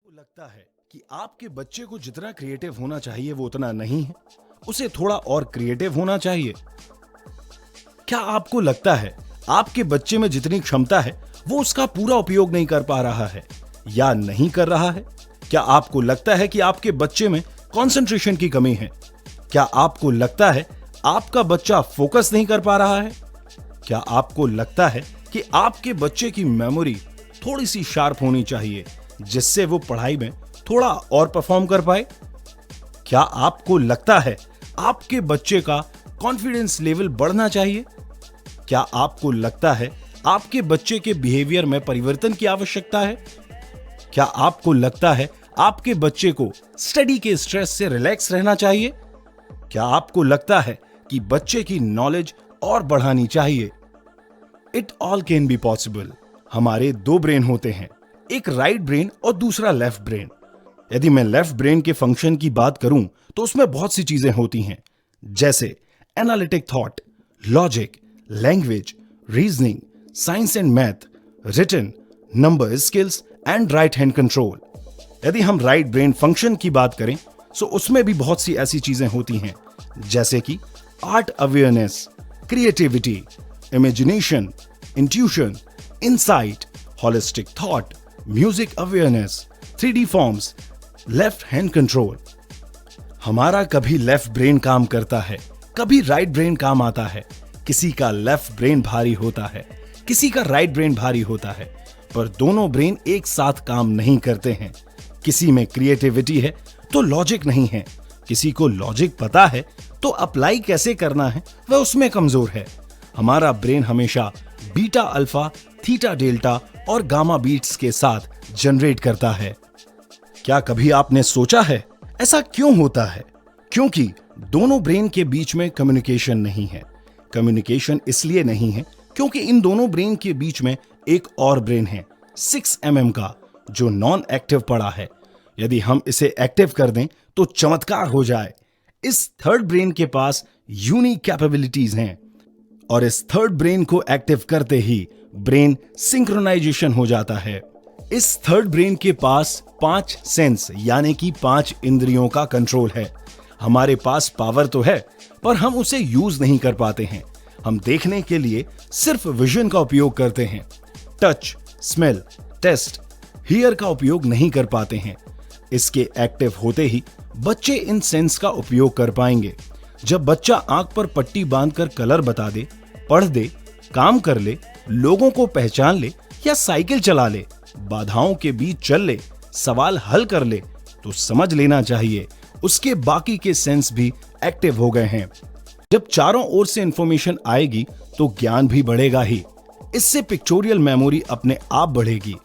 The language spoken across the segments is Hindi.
आपको लगता है कि आपके बच्चे को जितना क्रिएटिव होना चाहिए वो उतना नहीं है, उसे थोड़ा और क्रिएटिव होना चाहिए। क्या आपको लगता है आपके बच्चे में जितनी क्षमता है वो उसका पूरा उपयोग नहीं कर पा रहा है या नहीं कर रहा है? क्या आपको लगता है कि आपके बच्चे में कंसंट्रेशन की कमी है? क्या आपको लगता है आपका बच्चा फोकस नहीं कर पा रहा है? क्या आपको लगता है कि आपके बच्चे की मेमोरी थोड़ी सी शार्प होनी चाहिए जिससे वो पढ़ाई में थोड़ा और परफॉर्म कर पाए? क्या आपको लगता है आपके बच्चे का कॉन्फिडेंस लेवल बढ़ना चाहिए? क्या आपको लगता है आपके बच्चे के बिहेवियर में परिवर्तन की आवश्यकता है? क्या आपको लगता है आपके बच्चे को स्टडी के स्ट्रेस से रिलैक्स रहना चाहिए? क्या आपको लगता है कि बच्चे की नॉलेज और बढ़ानी चाहिए? It all can be possible. हमारे दो ब्रेन होते हैं, एक राइट ब्रेन और दूसरा लेफ्ट ब्रेन। यदि मैं लेफ्ट ब्रेन के फंक्शन की बात करूं तो उसमें बहुत सी चीजें होती हैं, जैसे analytic thought, logic, language, reasoning, science and math, written, number skills and right hand control. यदि हम राइट ब्रेन फंक्शन की बात करें तो उसमें भी बहुत सी ऐसी चीजें होती हैं, जैसे कि art awareness, creativity, imagination, intuition, insight, holistic thought, music awareness, 3D forms, left hand control. हमारा कभी लेफ्ट ब्रेन काम करता है, कभी राइट ब्रेन काम आता है। किसी का लेफ्ट ब्रेन भारी होता है, किसी का राइट ब्रेन भारी होता है, पर दोनों ब्रेन एक साथ काम नहीं करते हैं। किसी में क्रिएटिविटी है तो लॉजिक नहीं है, किसी को लॉजिक पता है तो अप्लाई कैसे करना है वह उसमें कमजोर है। हमारा ब्रेन हमेशा बीटा अल्फा, थीटा डेल्टा और गामा बीट्स के साथ जनरेट करता है। क्या कभी आपने सोचा है ऐसा क्यों होता है? क्योंकि दोनों ब्रेन के बीच में कम्युनिकेशन नहीं है। कम्युनिकेशन इसलिए नहीं है क्योंकि इन दोनों ब्रेन के बीच में एक और ब्रेन है 6 mm का, जो नॉन एक्टिव पड़ा है। यदि हम इसे एक्टिव कर दें तो चमत्कार हो जाए। इस थर्ड ब्रेन के पास यूनिक कैपेबिलिटीज हैं और इस थर्ड ब्रेन को एक्टिव करते ही ब्रेन सिंक्रोनाइजेशन हो जाता है। इस थर्ड ब्रेन के पास 5 सेंस यानी कि 5 इंद्रियों का कंट्रोल है। हमारे पास पावर तो है पर हम उसे यूज नहीं कर पाते हैं। हम देखने के लिए सिर्फ विजन का उपयोग करते हैं, टच, स्मेल, टेस्ट, हियर का उपयोग नहीं कर पाते हैं। इसके एक्टिव होते ही बच्चे इन सेंस का उपयोग कर पाएंगे। जब बच्चा आंख पर पट्टी बांधकर कलर बता दे, पढ़ दे, काम कर ले, लोगों को पहचान ले या साइकिल चला ले, बाधाओं के बीच चल ले, सवाल हल कर ले, तो समझ लेना चाहिए उसके बाकी के सेंस भी एक्टिव हो गए हैं। जब चारों ओर से इंफॉर्मेशन आएगी तो ज्ञान भी बढ़ेगा ही। इससे पिक्चोरियल मेमोरी अपने आप बढ़ेगी।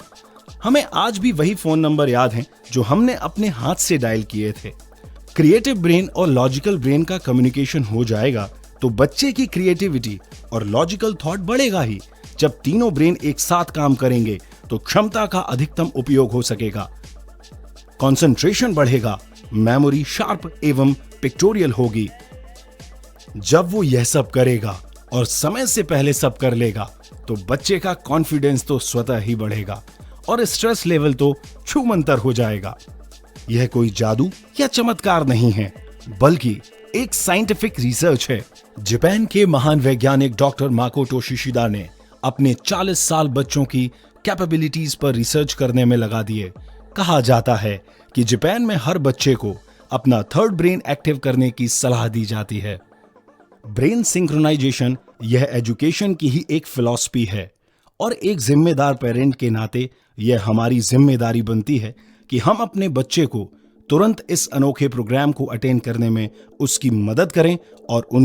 हमें आज भी वही फोन नंबर याद हैं जो हमने अपने हाथ से डायल किए थे। क्रिएटिव ब्रेन और लॉजिकल ब्रेन का कम्युनिकेशन हो जाएगा तो बच्चे की क्रिएटिविटी और लॉजिकल थॉट बढ़ेगा ही। जब तीनों ब्रेन एक साथ काम करेंगे तो क्षमता का अधिकतम उपयोग हो सकेगा, कंसंट्रेशन बढ़ेगा, मेमोरी शार्प एवं पिक्टोरियल होगी। जब वो यह सब करेगा और समय से पहले सब कर लेगा तो बच्चे का कॉन्फिडेंस तो स्वतः ही बढ़ेगा और स्ट्रेस लेवल तो छूमंतर हो जाएगा। यह कोई जादू या चमत्कार नहीं है, बल्कि एक साइंटिफिक रिसर्च है। जापान के महान वैज्ञानिक डॉक्टर माकोटो शिशिदा ने अपने 40 साल बच्चों की कैपेबिलिटीज पर रिसर्च करने में लगा दिए। कहा जाता है कि जापान में हर बच्चे को अपना थर्ड ब्रेन एक्टिव करने की सलाह दी जाती है। ब्रेन सिंक्रोनाइजेशन यह एजुकेशन की ही एक फिलॉसफी है और एक जिम्मेदार पेरेंट के नाते यह हमारी जिम्मेदारी बनती है कि हम अपने बच्चे को तुरंत इस अनोखे प्रोग्राम को अटेंड करने में उसकी मदद करें और उन